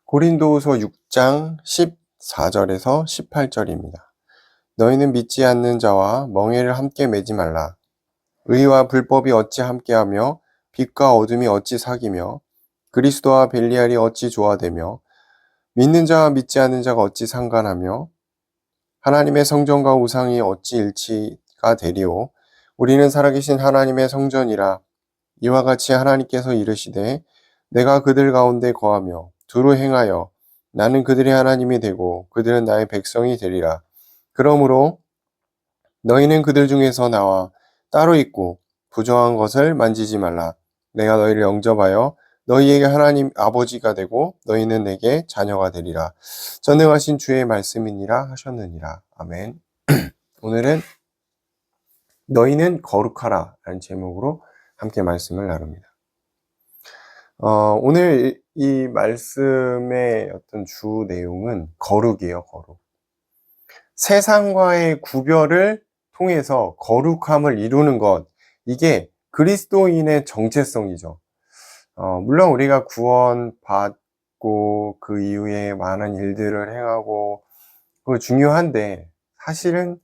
고린도후서 6장 14절에서 18절입니다. 너희는 믿지 않는 자와 멍에를 함께 매지 말라. 의와 불법이 어찌 함께하며 빛과 어둠이 어찌 사귀며 그리스도와 벨리알이 어찌 조화되며 믿는 자와 믿지 않는 자가 어찌 상관하며 하나님의 성전과 우상이 어찌 일치가 되리오. 우리는 살아계신 하나님의 성전이라. 이와 같이 하나님께서 이르시되 내가 그들 가운데 거하며 두루 행하여 나는 그들의 하나님이 되고 그들은 나의 백성이 되리라. 그러므로 너희는 그들 중에서 나와 따로 있고 부정한 것을 만지지 말라. 내가 너희를 영접하여 너희에게 하나님 아버지가 되고 너희는 내게 자녀가 되리라. 전능하신 주의 말씀이니라 하셨느니라. 아멘. 오늘은 너희는 거룩하라 라는 제목으로 함께 말씀을 나눕니다. 오늘 이 말씀의 어떤 주 내용은 거룩이에요, 거룩. 세상과의 구별을 통해서 거룩함을 이루는 것, 이게 그리스도인의 정체성이죠. 물론 우리가 구원받고 그 이후에 많은 일들을 행하고 그거 중요한데 사실은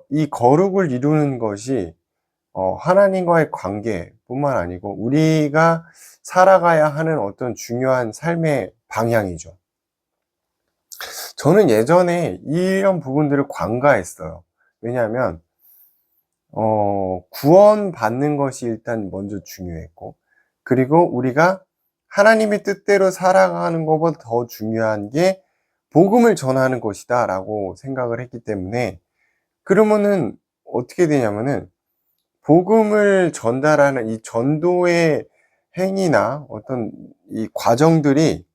이 거룩을 이루는 것이 하나님과의 관계뿐만 아니고 우리가 살아가야 하는 어떤 중요한 삶의 방향이죠. 저는 예전에 이런 부분들을 관가했어요. 왜냐하면 구원받는 것이 일단 먼저 중요했고, 그리고 우리가 하나님의 뜻대로 살아가는 것보다 더 중요한 게 복음을 전하는 것이다 라고 생각을 했기 때문에, 그러면은 어떻게 되냐면은 복음을 전달하는 이 전도의 행위나 어떤 이 과정들이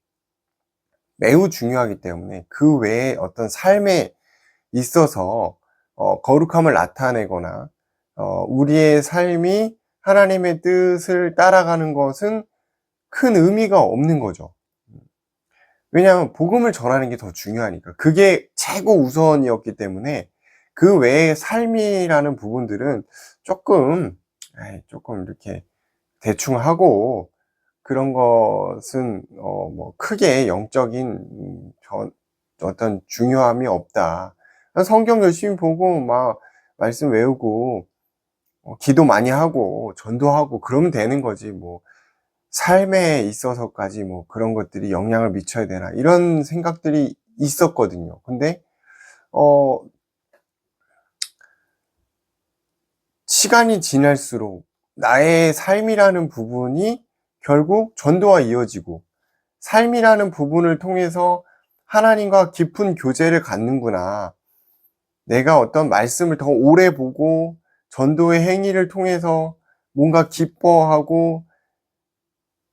매우 중요하기 때문에 그 외에 어떤 삶에 있어서 거룩함을 나타내거나 우리의 삶이 하나님의 뜻을 따라가는 것은 큰 의미가 없는 거죠. 왜냐하면 복음을 전하는 게 더 중요하니까. 그게 최고 우선이었기 때문에 그 외의 삶이라는 부분들은 조금 이렇게 대충 하고, 그런 것은 뭐 크게 영적인 어떤 중요함이 없다. 성경 열심히 보고 막 말씀 외우고 기도 많이 하고 전도하고 그러면 되는 거지, 뭐 삶에 있어서까지 뭐 그런 것들이 영향을 미쳐야 되나, 이런 생각들이 있었거든요. 근데 시간이 지날수록 나의 삶이라는 부분이 결국 전도와 이어지고, 삶이라는 부분을 통해서 하나님과 깊은 교제를 갖는구나. 내가 어떤 말씀을 더 오래 보고 전도의 행위를 통해서 뭔가 기뻐하고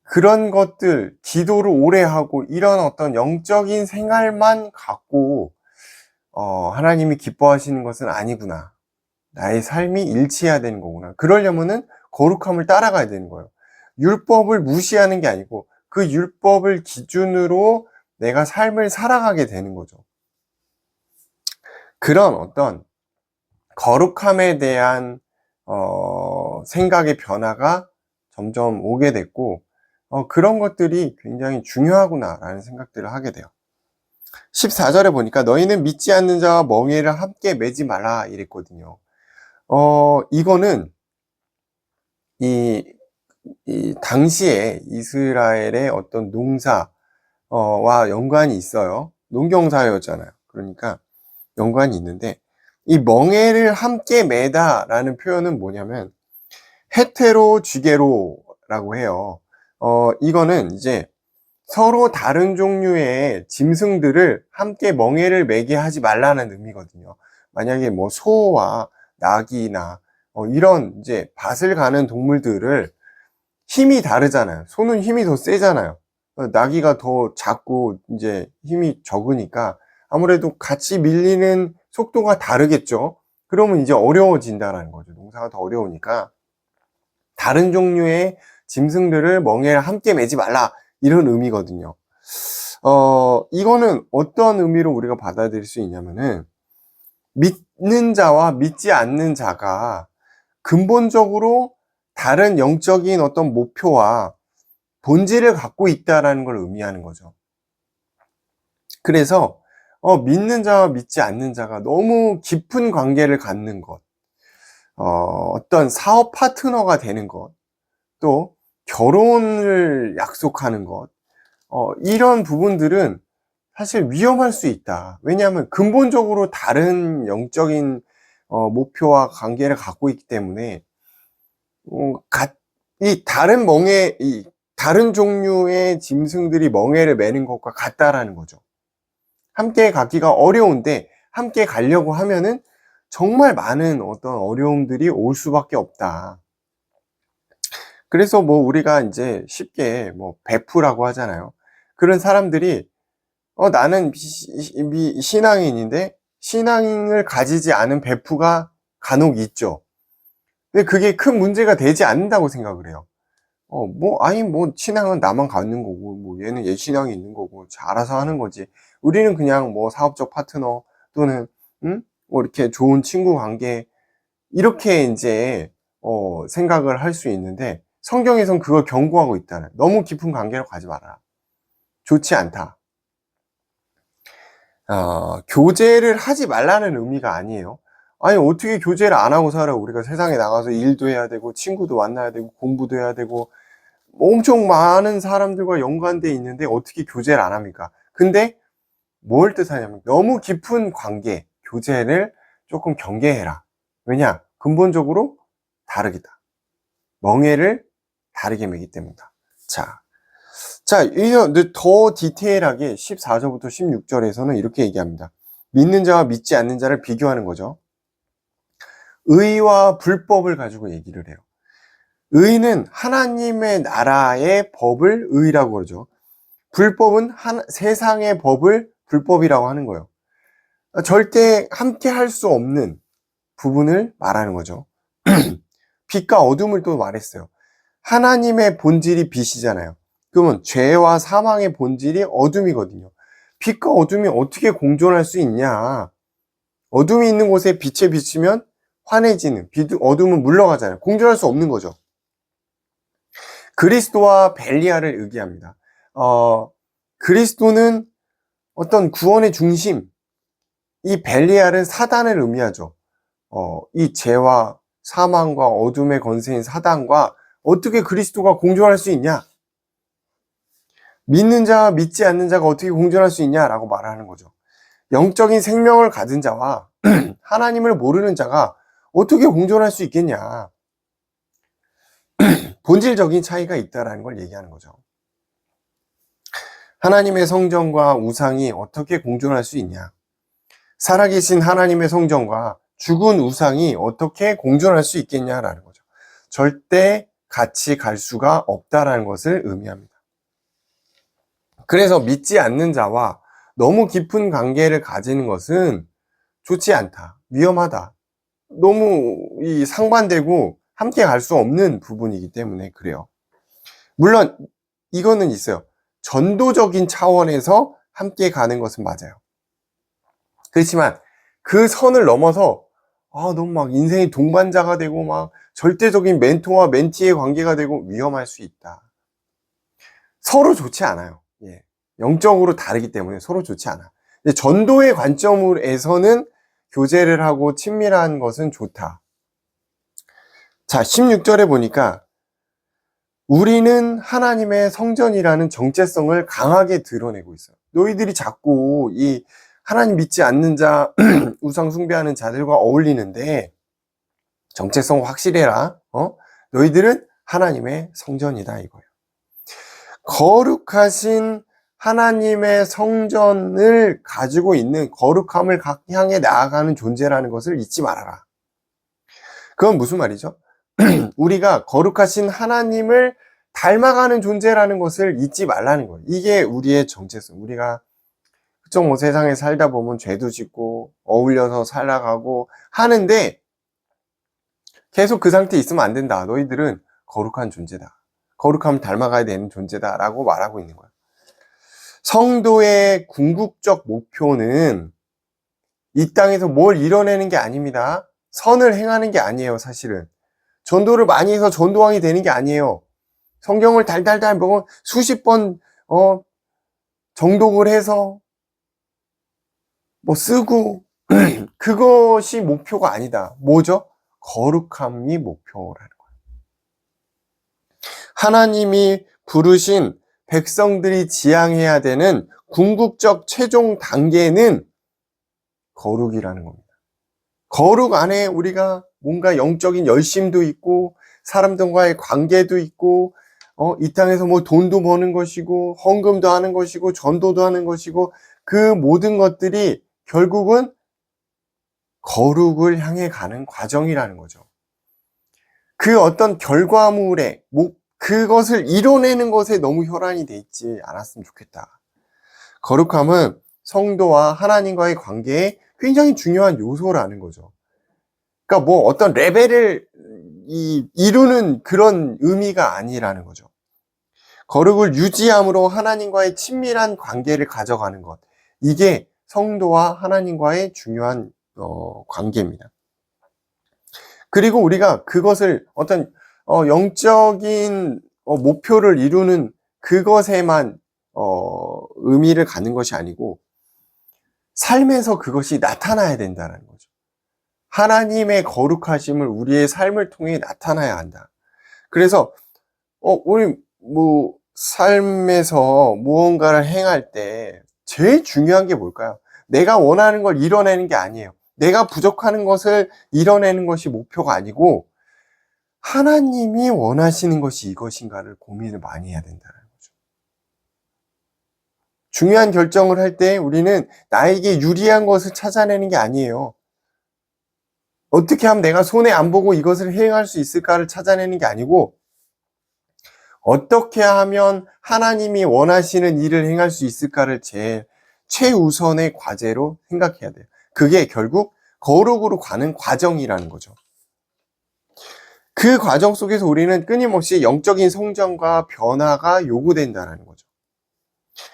그런 것들, 기도를 오래 하고 이런 어떤 영적인 생활만 갖고 하나님이 기뻐하시는 것은 아니구나. 나의 삶이 일치해야 되는 거구나. 그러려면은 거룩함을 따라가야 되는 거예요. 율법을 무시하는 게 아니고 그 율법을 기준으로 내가 삶을 살아가게 되는 거죠. 그런 어떤 거룩함에 대한 생각의 변화가 점점 오게 됐고, 그런 것들이 굉장히 중요하구나라는 생각들을 하게 돼요. 14절에 보니까 너희는 믿지 않는 자와 멍에를 함께 매지 말라 이랬거든요. 이거는 이 당시에 이스라엘의 어떤 농사와 연관이 있어요. 농경사였잖아요. 그러니까 연관이 있는데, 이 멍에를 함께 매다 라는 표현은 뭐냐면 헤테로 쥐게로라고 해요. 이거는 이제 서로 다른 종류의 짐승들을 함께 멍에를 매게 하지 말라는 의미거든요. 만약에 뭐 소와 나귀나 이런 이제 밭을 가는 동물들을 힘이 다르잖아요. 소는 힘이 더 세잖아요. 나귀가 더 작고 이제 힘이 적으니까 아무래도 같이 밀리는 속도가 다르겠죠. 그러면 이제 어려워진다는 거죠. 농사가 더 어려우니까 다른 종류의 짐승들을 멍에를 함께 매지 말라, 이런 의미거든요. 이거는 어떤 의미로 우리가 받아들일 수 있냐면은, 믿는 자와 믿지 않는 자가 근본적으로 다른 영적인 어떤 목표와 본질을 갖고 있다라는 걸 의미하는 거죠. 그래서 믿는 자와 믿지 않는 자가 너무 깊은 관계를 갖는 것, 어떤 사업 파트너가 되는 것, 또 결혼을 약속하는 것, 이런 부분들은 사실 위험할 수 있다. 왜냐하면 근본적으로 다른 영적인 목표와 관계를 갖고 있기 때문에 이 다른 종류의 짐승들이 멍에를 매는 것과 같다라는 거죠. 함께 가기가 어려운데 함께 가려고 하면은 정말 많은 어떤 어려움들이 올 수밖에 없다. 그래서 뭐 우리가 이제 쉽게 뭐 베프라고 하잖아요. 그런 사람들이 나는 신앙인인데 신앙을 가지지 않은 베프가 간혹 있죠. 근데 그게 큰 문제가 되지 않는다고 생각을 해요. 뭐 신앙은 나만 갖는 거고 뭐 얘는 얘 신앙이 있는 거고 알아서 하는 거지. 우리는 그냥 뭐 사업적 파트너 또는 뭐 이렇게 좋은 친구 관계 이렇게 이제 생각을 할 수 있는데 성경에선 그걸 경고하고 있다는, 너무 깊은 관계로 가지 마라. 좋지 않다. 교제를 하지 말라는 의미가 아니에요. 아니 어떻게 교제를 안 하고 살아? 우리가 세상에 나가서 일도 해야 되고 친구도 만나야 되고 공부도 해야 되고 엄청 많은 사람들과 연관돼 있는데 어떻게 교제를 안 합니까? 근데 뭘 뜻하냐면 너무 깊은 관계, 교제를 조금 경계해라. 왜냐? 근본적으로 다르겠다. 멍에를 다르게 매기 때문이다. 자, 더 디테일하게 14절부터 16절에서는 이렇게 얘기합니다. 믿는 자와 믿지 않는 자를 비교하는 거죠. 의와 불법을 가지고 얘기를 해요. 의는 하나님의 나라의 법을 의라고 그러죠. 불법은 세상의 법을 불법이라고 하는 거예요. 절대 함께 할 수 없는 부분을 말하는 거죠. 빛과 어둠을 또 말했어요. 하나님의 본질이 빛이잖아요. 그러면 죄와 사망의 본질이 어둠이거든요. 빛과 어둠이 어떻게 공존할 수 있냐? 어둠이 있는 곳에 빛에 비치면 환해지는, 어둠은 물러가잖아요. 공존할 수 없는 거죠. 그리스도와 벨리알을 의기합니다. 그리스도는 어떤 구원의 중심, 이 벨리알은 사단을 의미하죠. 이 죄와 사망과 어둠의 권세인 사단과 어떻게 그리스도가 공존할 수 있냐? 믿는 자와 믿지 않는 자가 어떻게 공존할 수 있냐라고 말하는 거죠. 영적인 생명을 가진 자와 하나님을 모르는 자가 어떻게 공존할 수 있겠냐? 본질적인 차이가 있다라는 걸 얘기하는 거죠. 하나님의 성전과 우상이 어떻게 공존할 수 있냐? 살아계신 하나님의 성전과 죽은 우상이 어떻게 공존할 수 있겠냐라는 거죠. 절대 같이 갈 수가 없다라는 것을 의미합니다. 그래서 믿지 않는 자와 너무 깊은 관계를 가지는 것은 좋지 않다, 위험하다, 너무 상반되고 함께 갈 수 없는 부분이기 때문에 그래요. 물론 이거는 있어요. 전도적인 차원에서 함께 가는 것은 맞아요. 그렇지만 그 선을 넘어서 너무 막 인생의 동반자가 되고 막 절대적인 멘토와 멘티의 관계가 되고 위험할 수 있다. 서로 좋지 않아요. 예. 영적으로 다르기 때문에 서로 좋지 않아. 전도의 관점에서는 교제를 하고 친밀한 것은 좋다. 자, 16절에 보니까 우리는 하나님의 성전이라는 정체성을 강하게 드러내고 있어요. 너희들이 자꾸 이 하나님 믿지 않는 자, 우상 숭배하는 자들과 어울리는데 정체성 확실해라. 너희들은 하나님의 성전이다 이거예요. 거룩하신 하나님의 성전을 가지고 있는, 거룩함을 향해 나아가는 존재라는 것을 잊지 말아라. 그건 무슨 말이죠? 우리가 거룩하신 하나님을 닮아가는 존재라는 것을 잊지 말라는 거예요. 이게 우리의 정체성. 우리가 뭐 세상에 살다 보면 죄도 짓고 어울려서 살아가고 하는데 계속 그 상태에 있으면 안 된다. 너희들은 거룩한 존재다. 거룩함을 닮아가야 되는 존재다 라고 말하고 있는 거예요. 성도의 궁극적 목표는 이 땅에서 뭘 이뤄내는 게 아닙니다. 선을 행하는 게 아니에요. 사실은 전도를 많이 해서 전도왕이 되는 게 아니에요. 성경을 달달달 먹어 수십 번 정독을 해서 뭐 쓰고 그것이 목표가 아니다. 뭐죠? 거룩함이 목표라는 거예요. 하나님이 부르신 백성들이 지향해야 되는 궁극적 최종 단계는 거룩이라는 겁니다. 거룩 안에 우리가 뭔가 영적인 열심도 있고 사람들과의 관계도 있고 이 땅에서 뭐 돈도 버는 것이고 헌금도 하는 것이고 전도도 하는 것이고 그 모든 것들이 결국은 거룩을 향해 가는 과정이라는 거죠. 그 어떤 결과물에 그것을 이뤄내는 것에 너무 혈안이 돼 있지 않았으면 좋겠다. 거룩함은 성도와 하나님과의 관계에 굉장히 중요한 요소라는 거죠. 그러니까 뭐 어떤 레벨을 이루는 그런 의미가 아니라는 거죠. 거룩을 유지함으로 하나님과의 친밀한 관계를 가져가는 것. 이게 성도와 하나님과의 중요한 관계입니다. 그리고 우리가 그것을 어떤 영적인 목표를 이루는 그것에만 의미를 갖는 것이 아니고 삶에서 그것이 나타나야 된다는 거죠. 하나님의 거룩하심을 우리의 삶을 통해 나타나야 한다. 그래서 우리 뭐 삶에서 무언가를 행할 때 제일 중요한 게 뭘까요? 내가 원하는 걸 이뤄내는 게 아니에요. 내가 부족하는 것을 이뤄내는 것이 목표가 아니고 하나님이 원하시는 것이 이것인가를 고민을 많이 해야 된다는 거죠. 중요한 결정을 할 때 우리는 나에게 유리한 것을 찾아내는 게 아니에요. 어떻게 하면 내가 손해 안 보고 이것을 행할 수 있을까를 찾아내는 게 아니고 어떻게 하면 하나님이 원하시는 일을 행할 수 있을까를 제일 최우선의 과제로 생각해야 돼요. 그게 결국 거룩으로 가는 과정이라는 거죠. 그 과정 속에서 우리는 끊임없이 영적인 성장과 변화가 요구된다는 거죠.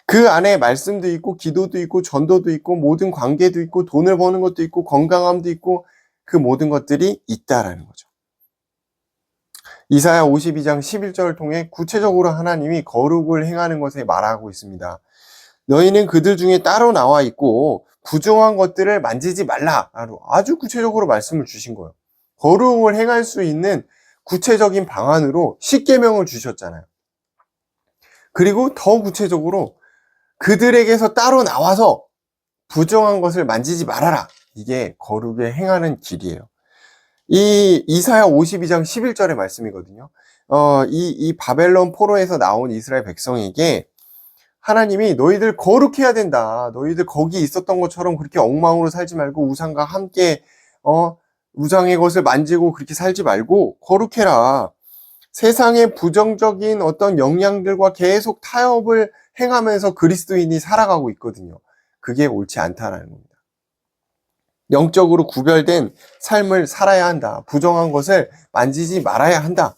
그 안에 말씀도 있고 기도도 있고 전도도 있고 모든 관계도 있고 돈을 버는 것도 있고 건강함도 있고 그 모든 것들이 있다라는 거죠. 이사야 52장 11절을 통해 구체적으로 하나님이 거룩을 행하는 것에 말하고 있습니다. 너희는 그들 중에 따로 나와 있고 부정한 것들을 만지지 말라. 아주 구체적으로 말씀을 주신 거예요. 거룩을 행할 수 있는 구체적인 방안으로 십계명을 주셨잖아요. 그리고 더 구체적으로 그들에게서 따로 나와서 부정한 것을 만지지 말아라. 이게 거룩에 행하는 길이에요. 이 이사야 52장 11절의 말씀이거든요. 이 바벨론 포로에서 나온 이스라엘 백성에게 하나님이 너희들 거룩해야 된다. 너희들 거기 있었던 것처럼 그렇게 엉망으로 살지 말고 우상과 함께 우상의 것을 만지고 그렇게 살지 말고 거룩해라. 세상의 부정적인 어떤 영향들과 계속 타협을 행하면서 그리스도인이 살아가고 있거든요. 그게 옳지 않다라는 겁니다. 영적으로 구별된 삶을 살아야 한다. 부정한 것을 만지지 말아야 한다.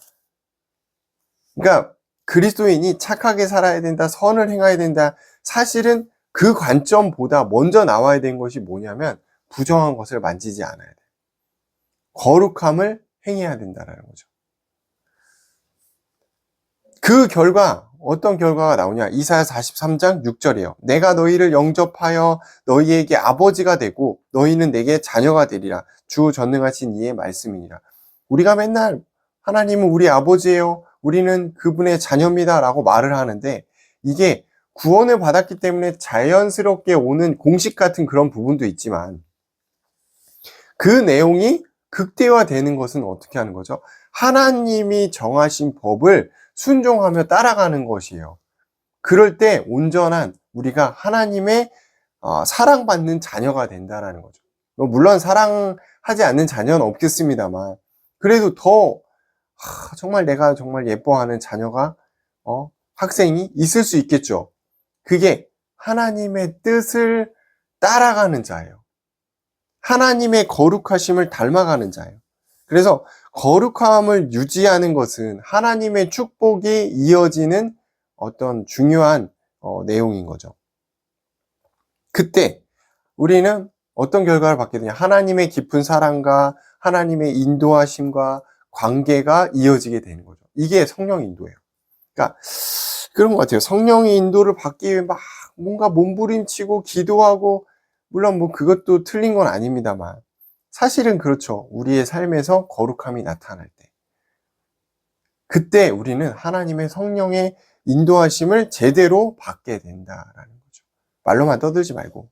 그러니까 그리스도인이 착하게 살아야 된다. 선을 행해야 된다. 사실은 그 관점보다 먼저 나와야 되는 것이 뭐냐면 부정한 것을 만지지 않아야 돼. 거룩함을 행해야 된다는 거죠. 그 결과 어떤 결과가 나오냐? 이사야 43장 6절이에요. 내가 너희를 영접하여 너희에게 아버지가 되고 너희는 내게 자녀가 되리라. 주 전능하신 이의 말씀이니라. 우리가 맨날 하나님은 우리 아버지예요. 우리는 그분의 자녀입니다. 라고 말을 하는데 이게 구원을 받았기 때문에 자연스럽게 오는 공식 같은 그런 부분도 있지만 그 내용이 극대화되는 것은 어떻게 하는 거죠? 하나님이 정하신 법을 순종하며 따라가는 것이에요. 그럴 때 온전한 우리가 하나님의 사랑받는 자녀가 된다는 거죠. 물론 사랑하지 않는 자녀는 없겠습니다만 그래도 더 정말 내가 정말 예뻐하는 자녀가 학생이 있을 수 있겠죠. 그게 하나님의 뜻을 따라가는 자예요. 하나님의 거룩하심을 닮아가는 자예요. 그래서 거룩함을 유지하는 것은 하나님의 축복이 이어지는 어떤 중요한 내용인 거죠. 그때 우리는 어떤 결과를 받게 되냐? 하나님의 깊은 사랑과 하나님의 인도하심과 관계가 이어지게 되는 거죠. 이게 성령 인도예요. 그러니까 그런 것 같아요. 성령의 인도를 받기 위해 막 뭔가 몸부림치고 기도하고 물론 뭐 그것도 틀린 건 아닙니다만 사실은 그렇죠. 우리의 삶에서 거룩함이 나타날 때. 그때 우리는 하나님의 성령의 인도하심을 제대로 받게 된다라는 거죠. 말로만 떠들지 말고.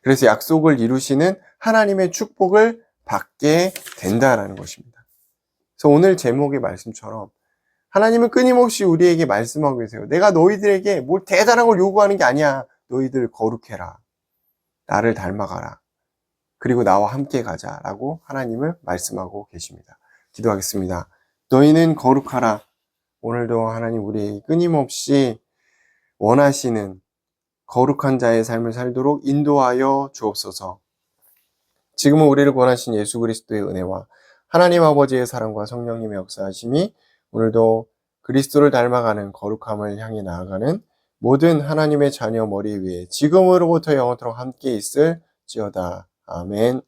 그래서 약속을 이루시는 하나님의 축복을 받게 된다라는 것입니다. 그래서 오늘 제목의 말씀처럼 하나님은 끊임없이 우리에게 말씀하고 계세요. 내가 너희들에게 뭘 대단한 걸 요구하는 게 아니야. 너희들 거룩해라. 나를 닮아가라. 그리고 나와 함께 가자라고 하나님을 말씀하고 계십니다. 기도하겠습니다. 너희는 거룩하라. 오늘도 하나님 우리에게 끊임없이 원하시는 거룩한 자의 삶을 살도록 인도하여 주옵소서. 지금은 우리를 구원하신 예수 그리스도의 은혜와 하나님 아버지의 사랑과 성령님의 역사하심이 오늘도 그리스도를 닮아가는 거룩함을 향해 나아가는 모든 하나님의 자녀 머리 위에 지금으로부터 영원토록 함께 있을지어다. 아멘.